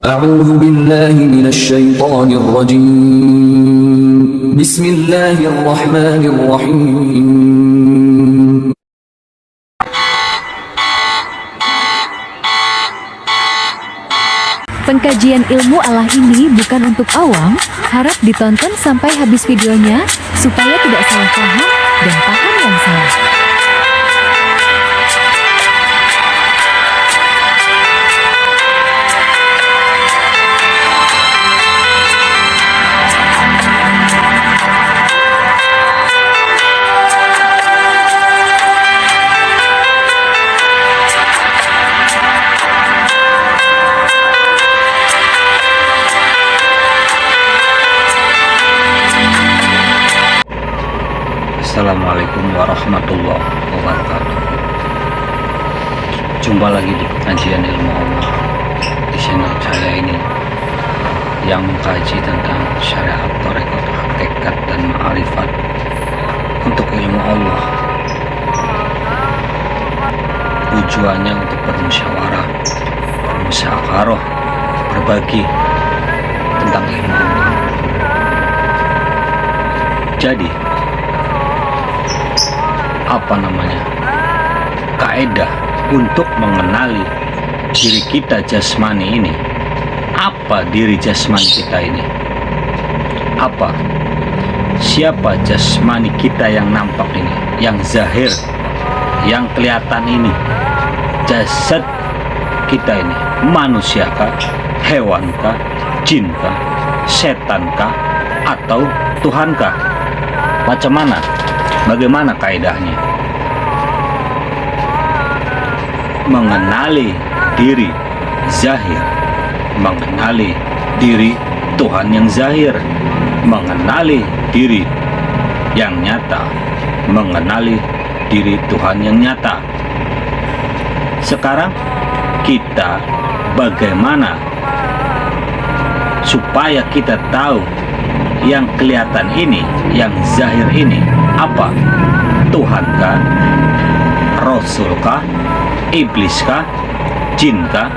أعوذ بالله من الشيطان الرجيم بسم الله الرحمن الرحيم Pengkajian ilmu Allah ini bukan untuk awam, harap ditonton sampai habis videonya supaya tidak salah paham dan paham yang salah. Assalamualaikum warahmatullahi wabarakatuh. Jumpa lagi di pengajian ilmu Allah di channel saya ini yang mengkaji tentang syariat, tarekat, hakikat dan ma'rifat untuk ilmu Allah. Tujuannya untuk bermusyawarah, bermusyawarah, berbagi tentang ilmu Allah. Jadi kaidah untuk mengenali diri kita jasmani ini. Apa diri jasmani kita ini? Siapa jasmani kita yang nampak ini, yang zahir, yang kelihatan ini? Jasad kita ini manusia kah, hewan kah, jin kah, setan kah, atau Tuhan kah? Macam mana? Bagaimana kaidahnya? Mengenali diri zahir, mengenali diri Tuhan yang zahir, mengenali diri yang nyata, mengenali diri Tuhan yang nyata. Sekarang kita bagaimana supaya kita tahu yang kelihatan ini, yang zahir ini apa? Tuhankah? Rasulkah? Ibliskah? Jinkah?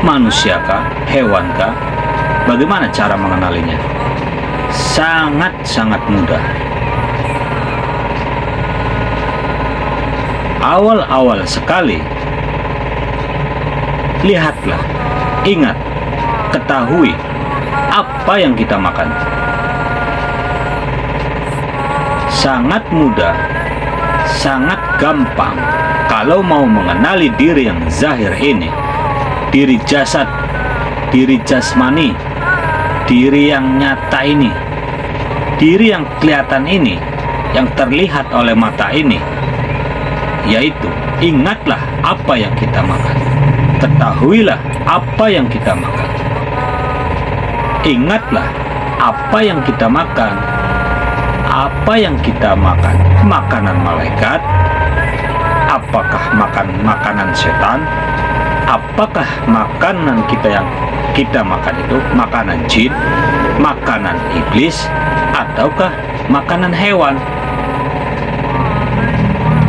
Manusiakah? Hewankah? Bagaimana cara mengenalinya? Sangat-sangat mudah. Awal-awal sekali, lihatlah, ingat, ketahui apa yang kita makan. Sangat mudah, sangat gampang. Kalau mau mengenali diri yang zahir ini, diri jasad, diri jasmani, diri yang nyata ini, diri yang kelihatan ini, yang terlihat oleh mata ini, yaitu ingatlah apa yang kita makan. Ketahuilah apa yang kita makan. Ingatlah apa yang kita makan. Apa yang kita makan? Makanan malaikat? Apakah makanan setan? Apakah makanan kita yang kita makan itu makanan jin, makanan iblis, ataukah makanan hewan?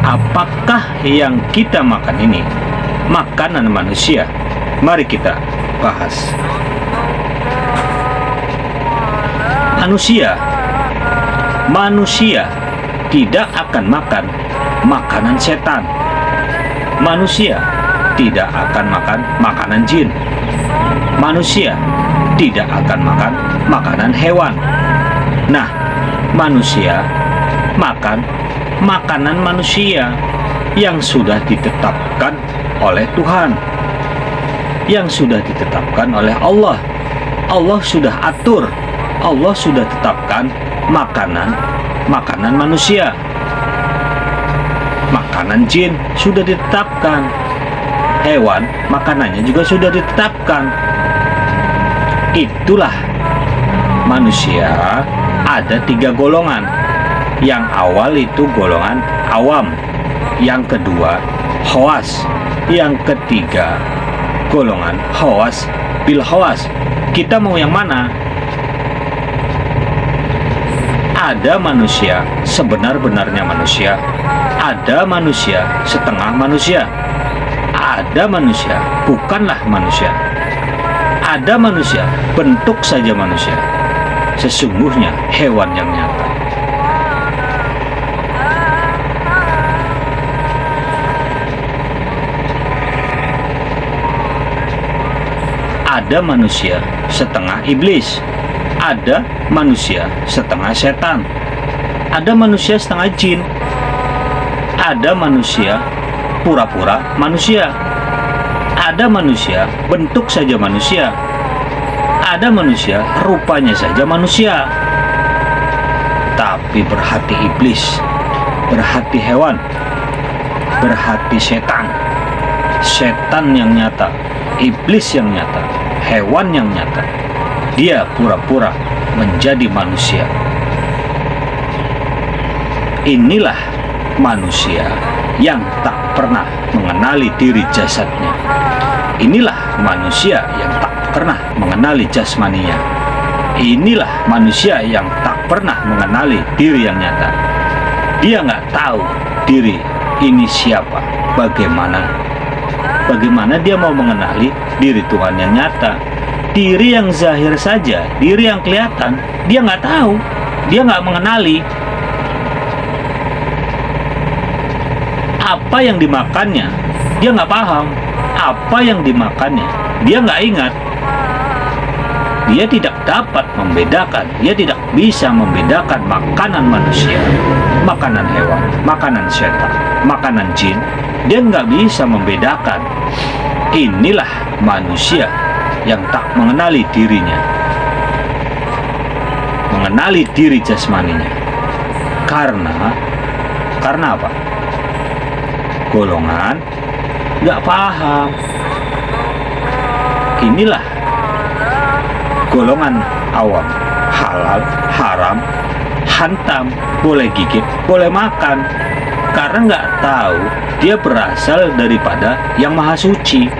Apakah yang kita makan ini makanan manusia? Mari kita bahas. Manusia tidak akan makan makanan setan. Manusia tidak akan makan makanan jin. Manusia tidak akan makan makanan hewan. Nah, manusia makan makanan manusia yang sudah ditetapkan oleh Tuhan, yang sudah ditetapkan oleh Allah. Allah sudah atur, Allah sudah tetapkan makanan manusia. Makanan jin sudah ditetapkan, hewan makanannya juga sudah ditetapkan. Itulah manusia ada 3 golongan. Yang awal itu golongan awam, yang kedua khawas, yang ketiga golongan khawas bil khawas. Kita mau yang mana? Ada manusia sebenar-benarnya manusia, ada manusia setengah manusia, ada manusia bukanlah manusia, Ada manusia, bentuk saja manusia, sesungguhnya hewan yang nyata. Ada manusia setengah iblis, ada manusia setengah setan, ada manusia setengah jin, ada manusia pura-pura manusia, ada manusia bentuk saja manusia, ada manusia rupanya saja manusia, tapi berhati iblis, berhati hewan, berhati setan. Setan yang nyata, iblis yang nyata, hewan yang nyata, dia pura-pura menjadi manusia. Inilah manusia yang tak pernah mengenali diri jasadnya. Inilah manusia yang tak pernah mengenali jasmaninya. Inilah manusia yang tak pernah mengenali diri yang nyata. Dia nggak tahu diri ini siapa, bagaimana dia mau mengenali diri Tuhan yang nyata. Diri yang zahir saja, diri yang kelihatan, dia nggak tahu, dia nggak mengenali. Apa yang dimakannya, dia nggak paham. Apa yang dimakannya, dia nggak ingat. Dia tidak dapat membedakan, dia tidak bisa membedakan makanan manusia, makanan hewan, makanan setan, makanan jin. Dia nggak bisa membedakan. Inilah manusia yang tak mengenali dirinya, mengenali diri jasmaninya. Karena apa? Golongan nggak paham. Inilah golongan awam, halal, haram, hantam, boleh gigit, boleh makan. Karena nggak tahu dia berasal daripada yang maha suci.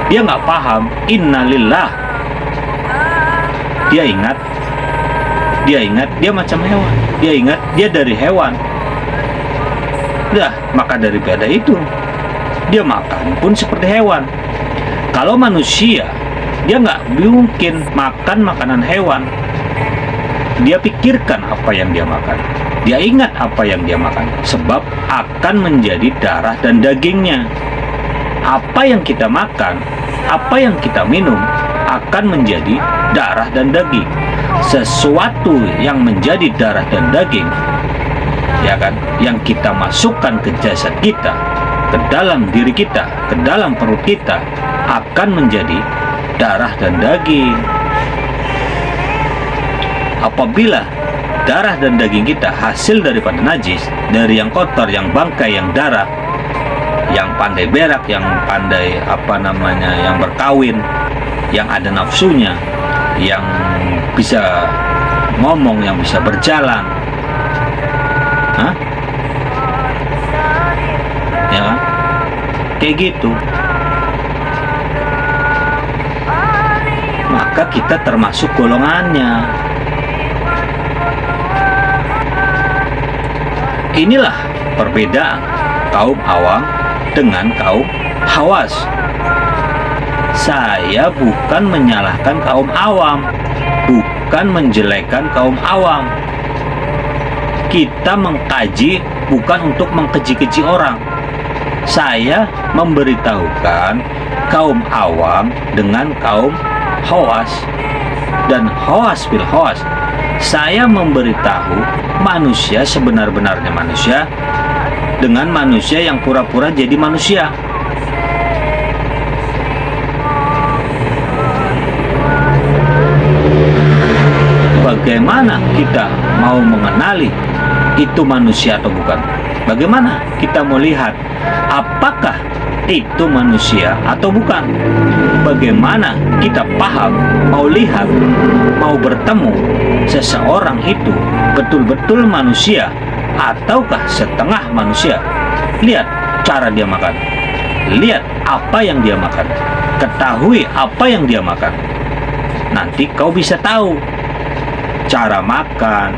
Dia nggak paham innalillah. Dia ingat dia macam hewan. Dia ingat dia dari hewan. Dah, maka daripada itu dia makan pun seperti hewan. Kalau manusia, dia nggak mungkin makan makanan hewan. Dia pikirkan apa yang dia makan. Dia ingat apa yang dia makan, sebab akan menjadi darah dan dagingnya. Apa yang kita makan, apa yang kita minum akan menjadi darah dan daging. Sesuatu yang menjadi darah dan daging, ya kan, yang kita masukkan ke jasad kita, ke dalam diri kita, ke dalam perut kita, akan menjadi darah dan daging. Apabila darah dan daging kita hasil daripada najis, dari yang kotor, yang bangkai, yang darah, yang pandai berak, yang pandai yang berkawin, yang ada nafsunya, yang bisa ngomong, yang bisa berjalan, ya kan? Kayak gitu. Maka kita termasuk golongannya. Inilah perbedaan kaum awam dengan kaum hawas. Saya bukan menyalahkan kaum awam, bukan menjelekkan kaum awam. Kita mengkaji bukan untuk mengkeji-keji orang. Saya memberitahukan kaum awam dengan kaum hawas, dan hawas bil hawas. Saya memberitahu manusia sebenar-benarnya manusia dengan manusia yang pura-pura jadi manusia. Bagaimana kita mau mengenali itu manusia atau bukan? Bagaimana kita mau lihat apakah itu manusia atau bukan? Bagaimana kita paham, mau lihat, mau bertemu seseorang itu betul-betul manusia ataukah setengah manusia? Lihat cara dia makan, lihat apa yang dia makan, ketahui apa yang dia makan. Nanti kau bisa tahu cara makan,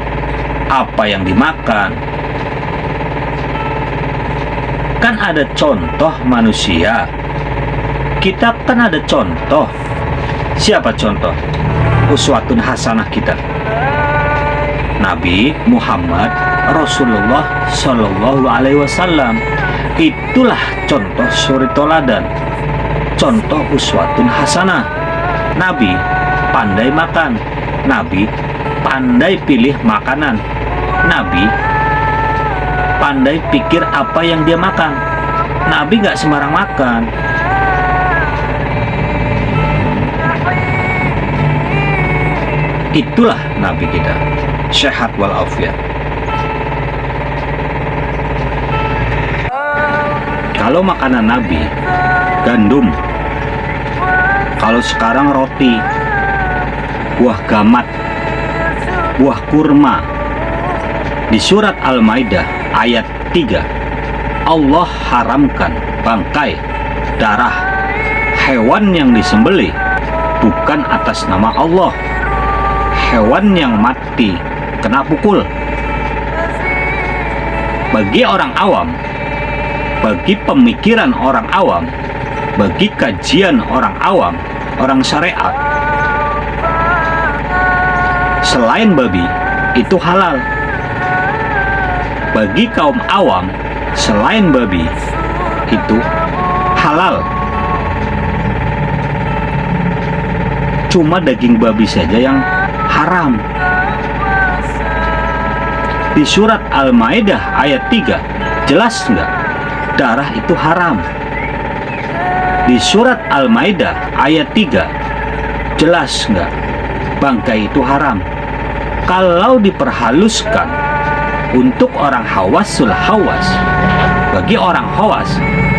apa yang dimakan. Kan ada contoh manusia, kita kan ada contoh Siapa contoh uswatun hasanah kita? Nabi Muhammad Rasulullah Shallallahu Alaihi Wasallam. Itulah contoh suri toladan, contoh uswatun hasanah. Nabi pandai makan, Nabi pandai pilih makanan, Nabi pandai pikir apa yang dia makan. Nabi gak sembarang makan. Itulah Nabi kita, sehat walafiat. Kalau makanan Nabi gandum, kalau sekarang roti, buah gamat, buah kurma. Di surat Al-Maidah ayat 3, Allah haramkan bangkai, darah hewan yang disembelih bukan atas nama Allah. Hewan yang mati kena pukul. Bagi orang awam, bagi pemikiran orang awam, bagi kajian orang awam, orang syariat, selain babi itu halal. Bagi kaum awam, selain babi itu halal. Cuma daging babi saja yang haram. Di surat Al-Maidah ayat 3 jelas enggak darah itu haram? Di surat Al-Maidah ayat 3 jelas enggak bangkai itu haram? Kalau diperhaluskan untuk orang hawasul hawas, bagi orang hawas,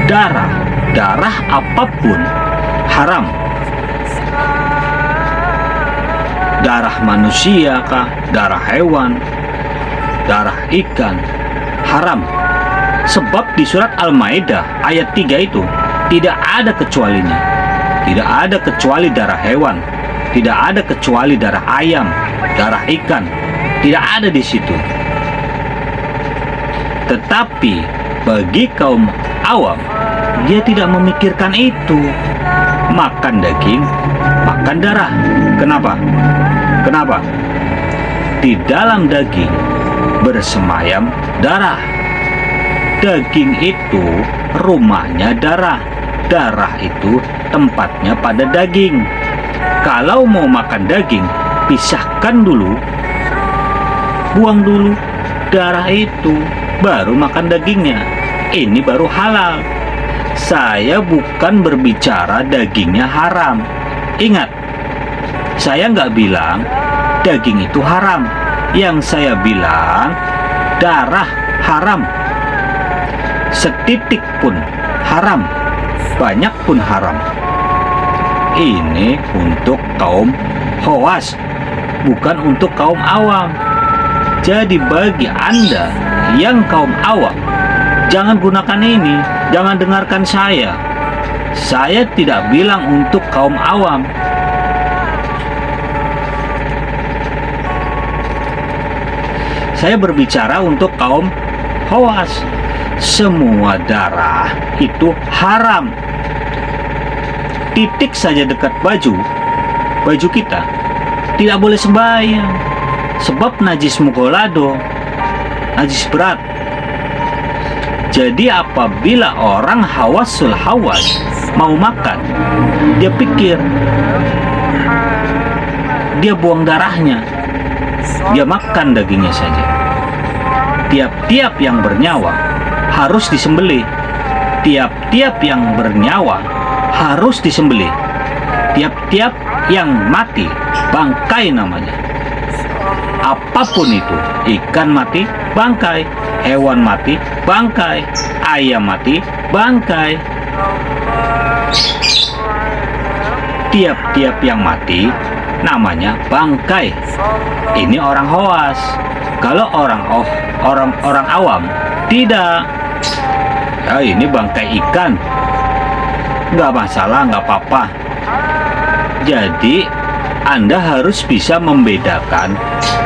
darah apapun haram. Darah manusia kah, darah hewan, darah ikan, haram. Sebab di surat Al-Maidah ayat 3 itu tidak ada kecualinya. Tidak ada kecuali darah hewan, tidak ada kecuali darah ayam, darah ikan, tidak ada di situ. Tetapi bagi kaum awam, dia tidak memikirkan itu. Makan daging, makan darah. Kenapa? Kenapa? Di dalam daging bersemayam darah. Daging itu rumahnya darah. Darah itu tempatnya pada daging. Kalau mau makan daging, pisahkan dulu, buang dulu darah itu, baru makan dagingnya. Ini baru halal. Saya bukan berbicara dagingnya haram. Ingat, saya nggak bilang daging itu haram. Yang saya bilang darah haram. Setitik pun haram, banyak pun haram. Ini untuk kaum khawas, bukan untuk kaum awam. Jadi bagi Anda yang kaum awam, jangan gunakan ini, jangan dengarkan saya. Saya tidak bilang untuk kaum awam. Saya berbicara untuk kaum khawas. Semua darah itu haram. Titik saja dekat baju kita tidak boleh sembahyang, sebab najis mughalladho, najis berat. Jadi apabila orang hawasul hawas mau makan, dia pikir, dia buang darahnya, dia makan dagingnya saja. Tiap-tiap yang bernyawa harus disembelih. Tiap-tiap yang bernyawa harus disembelih. Tiap-tiap yang mati bangkai namanya. Apapun itu, ikan mati bangkai, hewan mati bangkai, ayam mati bangkai. Tiap-tiap yang mati namanya bangkai. Ini orang khawas. Kalau orang awam tidak. Ya, ini bangkai ikan, nggak masalah, nggak apa-apa. Jadi Anda harus bisa membedakan,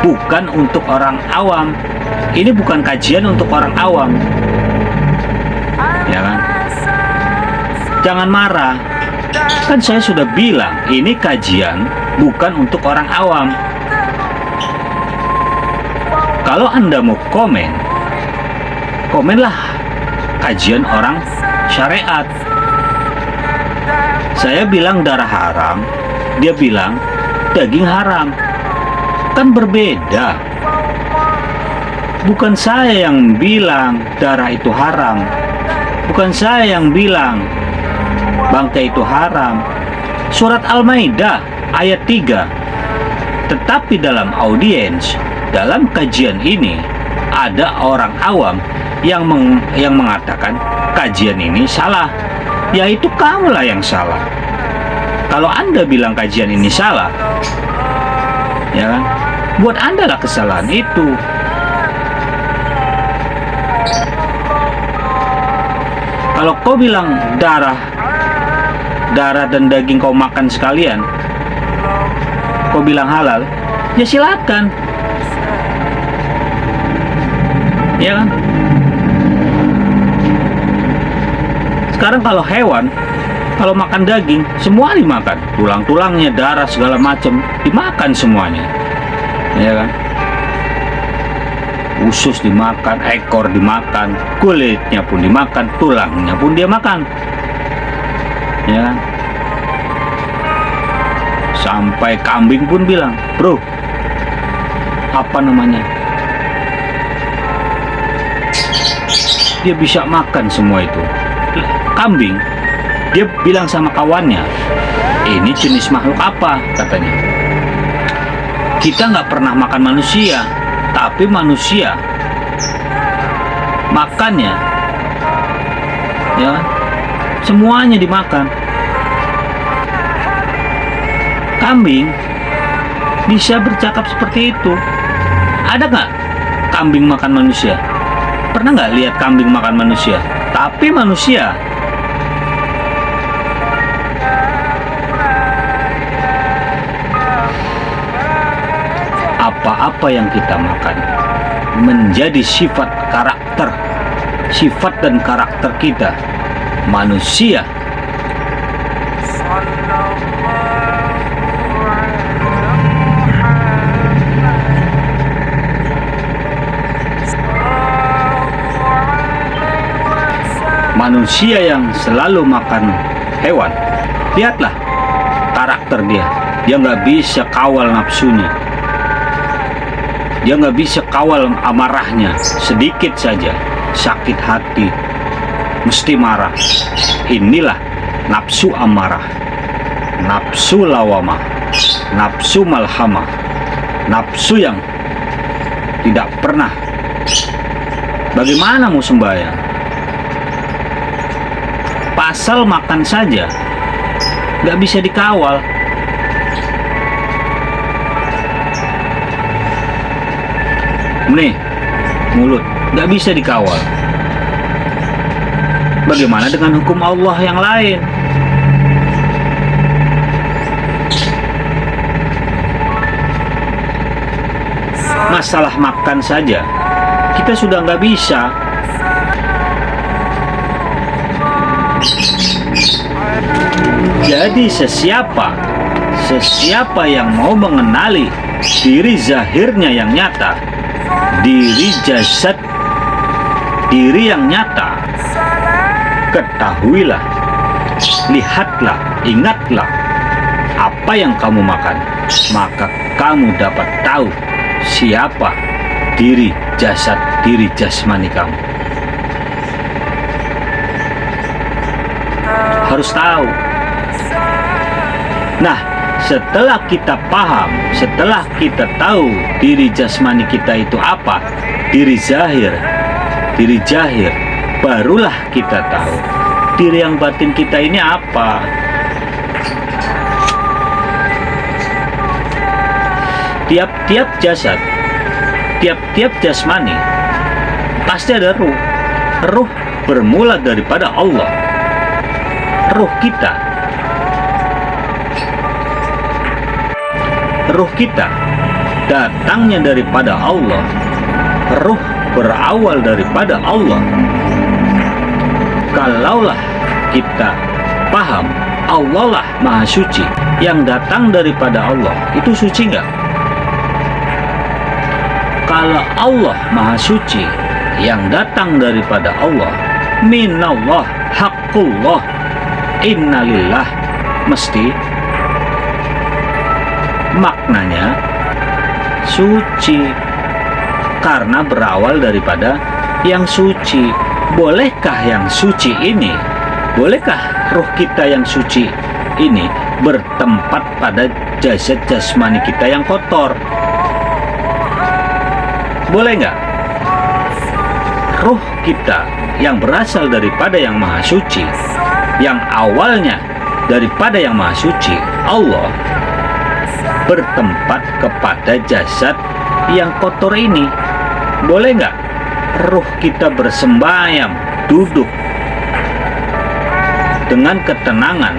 bukan untuk orang awam. Ini bukan kajian untuk orang awam, ya kan? Jangan marah Kan saya sudah bilang, ini kajian bukan untuk orang awam. Kalau Anda mau komen, komenlah kajian orang syariat. Saya bilang darah haram, dia bilang daging haram. Kan berbeda. Bukan saya yang bilang darah itu haram. Bukan saya yang bilang bangkai itu haram. Surat Al-Maidah ayat 3. Tetapi dalam audiens, dalam kajian ini ada orang awam yang mengatakan kajian ini salah. Yaitu kamulah yang salah. Kalau Anda bilang kajian ini salah, ya kan? Buat Anda lah kesalahan itu. Kalau kau bilang darah dan daging kau makan sekalian, kau bilang halal, ya silakan. Ya kan? Sekarang kalau hewan, kalau makan daging, semua dimakan. Tulang-tulangnya, darah, segala macam dimakan semuanya. Ya kan? Usus dimakan, ekor dimakan, kulitnya pun dimakan, tulangnya pun dia makan. Ya kan? Sampai kambing pun bilang, bro, apa namanya, dia bisa makan semua itu. Kambing, dia bilang sama kawannya, ini jenis makhluk apa, katanya. Kita nggak pernah makan manusia, tapi manusia makannya, ya, semuanya dimakan. Kambing bisa bercakap seperti itu. Ada nggak kambing makan manusia? Pernah nggak lihat kambing makan manusia? Tapi manusia apa-apa yang kita makan menjadi sifat karakter, sifat dan karakter kita manusia. Manusia yang selalu makan hewan, lihatlah karakter dia. Dia nggak bisa kawal nafsunya. Dia nggak bisa kawal amarahnya. Sedikit saja sakit hati, mesti marah. Inilah nafsu amarah, nafsu lawamah, nafsu malhamah, nafsu yang tidak pernah. Bagaimana mau sembahyang? Pasal makan saja nggak bisa dikawal. Nih, mulut nggak bisa dikawal. Bagaimana dengan hukum Allah yang lain? Masalah makan saja kita sudah nggak bisa. Jadi sesiapa yang mau mengenali diri zahirnya yang nyata, diri jasad, diri yang nyata, ketahuilah, lihatlah, ingatlah apa yang kamu makan, maka kamu dapat tahu siapa diri jasad, diri jasmani kamu. Harus tahu. Nah, setelah kita paham, setelah kita tahu diri jasmani kita itu apa, diri zahir, barulah kita tahu diri yang batin kita ini apa. Tiap-tiap jasad, tiap-tiap jasmani pasti ada ruh. Ruh bermula daripada Allah. Ruh kita datangnya daripada Allah. Ruh berawal daripada Allah. Kalaulah kita paham Allah lah maha suci, yang datang daripada Allah itu suci nggak? Kalau Allah maha suci, yang datang daripada Allah, minallah, haqqullah, innalillah, mesti maknanya suci, karena berawal daripada yang suci. Bolehkah yang suci ini, bolehkah roh kita yang suci ini bertempat pada jasad jasmani kita yang kotor? Boleh nggak? Roh kita yang berasal daripada yang maha suci, yang awalnya daripada yang maha suci, Allah, bertempat kepada jasad yang kotor ini. Boleh nggak roh kita bersembayam, duduk dengan ketenangan,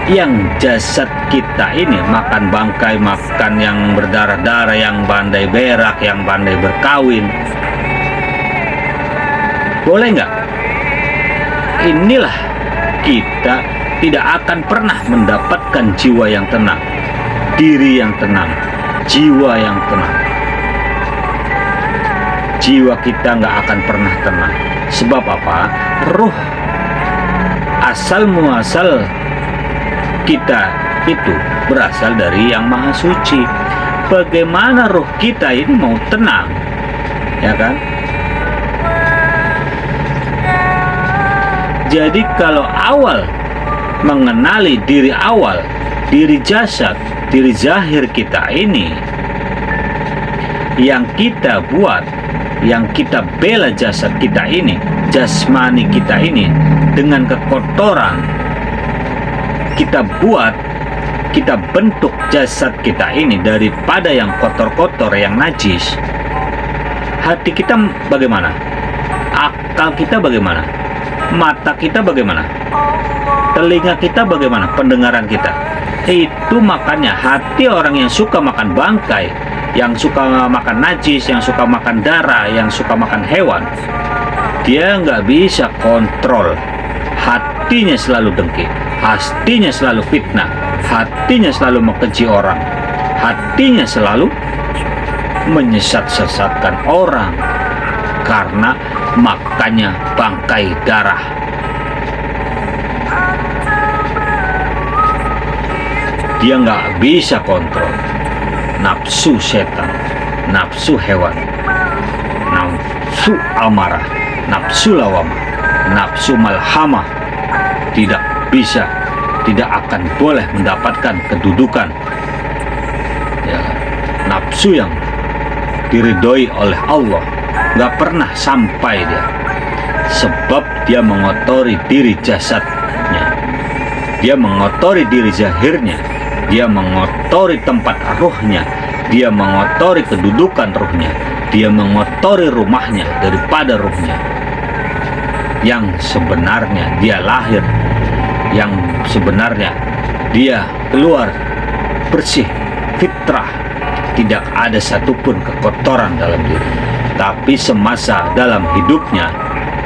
yang jasad kita ini makan bangkai, makan yang berdarah-darah, yang pandai berak, yang pandai berkawin? Boleh nggak? Inilah kita tidak akan pernah mendapatkan jiwa yang tenang, diri yang tenang, jiwa yang tenang. Jiwa kita nggak akan pernah tenang. Sebab apa? Ruh asal muasal kita itu berasal dari yang maha suci. Bagaimana ruh kita ini mau tenang, ya kan? Jadi kalau awal mengenali diri awal, diri jasad, diri zahir kita ini, yang kita buat, yang kita bela jasad kita ini, jasmani kita ini dengan kekotoran, kita buat, kita bentuk jasad kita ini daripada yang kotor-kotor, yang najis. Hati kita bagaimana? Akal kita bagaimana? Mata kita bagaimana? Telinga kita bagaimana? Pendengaran kita. Itu makanya hati orang yang suka makan bangkai, yang suka makan najis, yang suka makan darah, yang suka makan hewan, dia nggak bisa kontrol. Hatinya selalu dengki, hatinya selalu fitnah, hatinya selalu mengkeji orang, hatinya selalu menyesat-sesatkan orang, karena makannya bangkai darah. Dia nggak bisa kontrol nafsu setan, nafsu hewan, nafsu amarah, nafsu lawamah, nafsu malhamah. Tidak bisa, tidak akan boleh mendapatkan kedudukan, ya, nafsu yang diridhoi oleh Allah. Nggak pernah sampai dia, sebab dia mengotori diri jasadnya, dia mengotori diri zahirnya, dia mengotori tempat ruhnya, dia mengotori kedudukan ruhnya, dia mengotori rumahnya daripada ruhnya. Yang sebenarnya dia lahir, yang sebenarnya dia keluar bersih, fitrah, tidak ada satupun kekotoran dalam diri. Tapi semasa dalam hidupnya,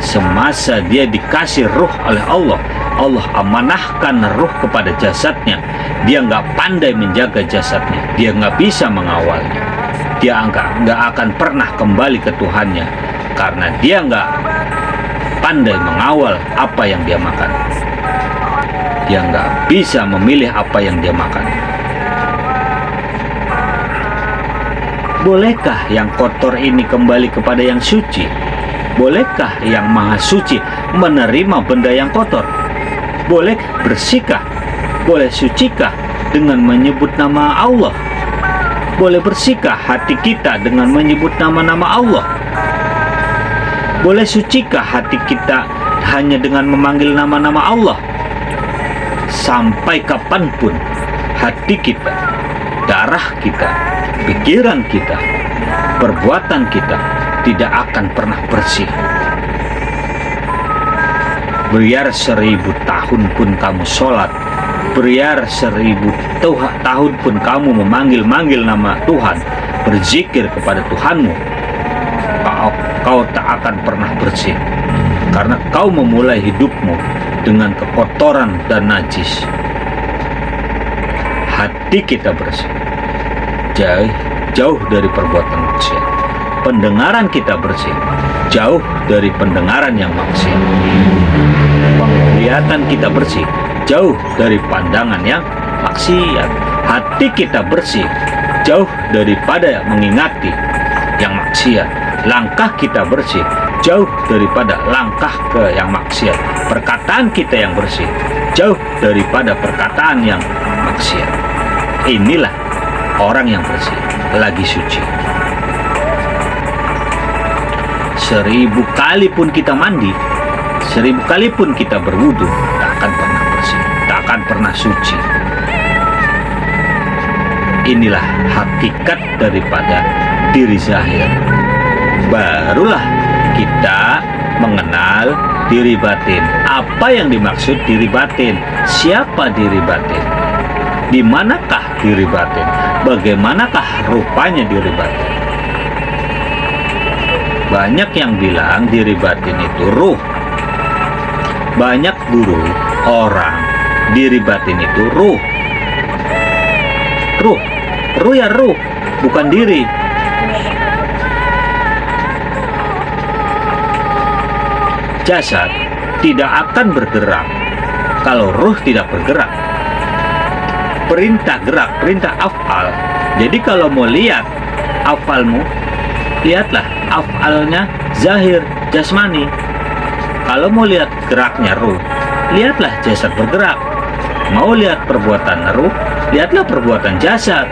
semasa dia dikasih ruh oleh Allah, Allah amanahkan ruh kepada jasadnya, dia nggak pandai menjaga jasadnya, dia nggak bisa mengawalnya, dia nggak akan pernah kembali ke Tuhannya, karena dia nggak pandai mengawal apa yang dia makan. Dia nggak bisa memilih apa yang dia makan. Bolehkah yang kotor ini kembali kepada yang suci? Bolehkah yang maha suci menerima benda yang kotor? Boleh bersihkah? Boleh sucikah dengan menyebut nama Allah? Boleh bersihkah hati kita dengan menyebut nama-nama Allah? Boleh sucikah hati kita hanya dengan memanggil nama-nama Allah? Sampai kapanpun hati kita, darah kita, pikiran kita, perbuatan kita tidak akan pernah bersih. Biar 1000 tahun pun kamu sholat, biar 1000 tahun pun kamu memanggil-manggil nama Tuhan, berzikir kepada Tuhanmu, kau tak akan pernah bersih, karena kau memulai hidupmu dengan kekotoran dan najis. hati kita bersih, jauh dari perbuatan maksiat. Pendengaran kita bersih, jauh dari pendengaran yang maksiat. Penglihatan kita bersih, jauh dari pandangan yang maksiat. Hati kita bersih, jauh daripada mengingati yang maksiat. Langkah kita bersih, jauh daripada langkah ke yang maksiat. Perkataan kita yang bersih, jauh daripada perkataan yang maksiat. Inilah orang yang bersih, lagi suci. 1000 kali pun kita mandi, 1000 kali pun kita berwudu, tak akan pernah bersih, tak akan pernah suci. Inilah hakikat daripada diri zahir. Barulah kita mengenal diri batin. Apa yang dimaksud diri batin? Siapa diri batin? Di manakah diri batin? Bagaimanakah rupanya diri batin? Banyak yang bilang diri batin itu ruh. Banyak guru orang diri batin itu ruh. Ruh ya ruh, bukan diri. Jasad tidak akan bergerak kalau ruh tidak bergerak. Perintah gerak, perintah afal. Jadi kalau mau lihat afalmu, lihatlah afalnya zahir, jasmani. Kalau mau lihat geraknya ruh, lihatlah jasad bergerak. Mau lihat perbuatan ruh, lihatlah perbuatan jasad.